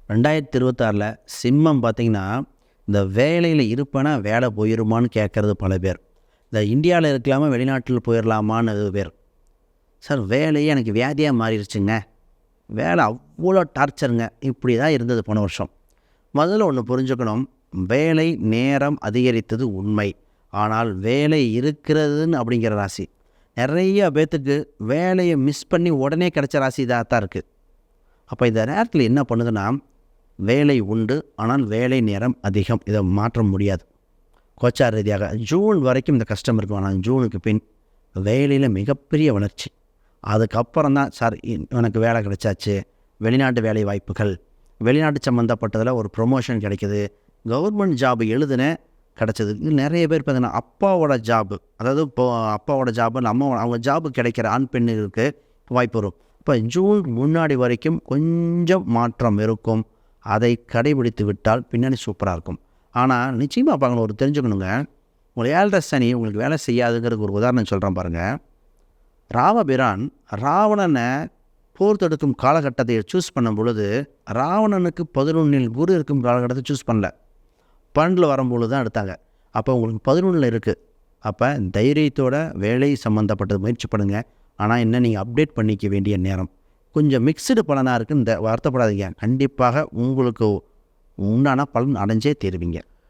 2026 சிம்மம் பார்த்தீங்கன்னா, இந்த வேலையில் இருப்பேனா வேலை போயிருமான்னு கேட்குறது பல பேர். இந்த இந்தியாவில் இருக்கலாமா வெளிநாட்டில் போயிடலாமான்னு பேர். சார் வேலையே எனக்கு வியாதியாக மாறிடுச்சுங்க. வேலை அவ்வளோ டார்ச்சருங்க. இப்படி தான் இருந்தது போன வருஷம். முதல்ல ஒன்று புரிஞ்சுக்கணும். வேலை நேரம் அதிகரித்தது உண்மை. ஆனால் வேலை இருக்கிறதுன்னு அப்படிங்கிற ராசி நிறைய பேர்த்துக்கு வேலையை மிஸ் பண்ணி உடனே கிடைச்ச ராசி தான் இருக்குது. அப்போ இந்த நேரத்தில் என்ன பண்ணுதுன்னா, வேலை உண்டு, ஆனால் வேலை நேரம் அதிகம். இதை மாற்ற முடியாது. கோச்சார் ரீதியாக ஜூன் வரைக்கும் இந்த கஷ்டம் இருக்கும். ஆனால் ஜூனுக்கு பின் வேலையில் மிகப்பெரிய வளர்ச்சி. அதுக்கப்புறம் தான் சார் எனக்கு வேலை கிடைச்சாச்சு, வெளிநாட்டு வேலை வாய்ப்புகள், வெளிநாட்டு சம்மந்தப்பட்டதில் ஒரு ப்ரொமோஷன் கிடைக்கிது, கவர்மெண்ட் ஜாப் எழுதுனேன் கிடச்சது. இது நிறைய பேர் பார்த்தீங்கன்னா அப்பாவோட ஜாபு, அதாவது இப்போது அப்பாவோட ஜாபு அவங்க ஜாபு கிடைக்கிற ஆண் பெண்ணுக்கு வாய்ப்பு வரும். இப்போ ஜூன் முன்னாடி வரைக்கும் கொஞ்சம் மாற்றம் இருக்கும். அதை கடைபிடித்து விட்டால் பின்னாடி சூப்பராக இருக்கும். ஆனால் நிச்சயமாக பாருங்கள், ஒரு தெரிஞ்சுக்கணுங்க. உங்கள் 7.5 சனி உங்களுக்கு வேலை செய்யாதுங்கிறதுக்கு ஒரு உதாரணம் சொல்கிறேன் பாருங்கள். ராமபிரான் ராவணனை போர் தொடுக்கும் காலகட்டத்தை சூஸ் பண்ணும் பொழுது ராவணனுக்கு 11 குரு இருக்கும் காலகட்டத்தை சூஸ் பண்ணல, 12 வரும்பொழுது தான் எடுத்தாங்க. அப்போ உங்களுக்கு 11 இருக்குது. அப்போ தைரியத்தோட வேலை சம்மந்தப்பட்டது முயற்சி பண்ணுங்கள். ஆனால் என்ன, நீங்கள் அப்டேட் பண்ணிக்க வேண்டிய நேரம். கொஞ்சம் மிக்சடு பலனாக இருக்குது. இந்த வருத்தப்படாதீங்க. கண்டிப்பாக உங்களுக்கு உண்டான பலன் அடைஞ்சே தீருவீங்க.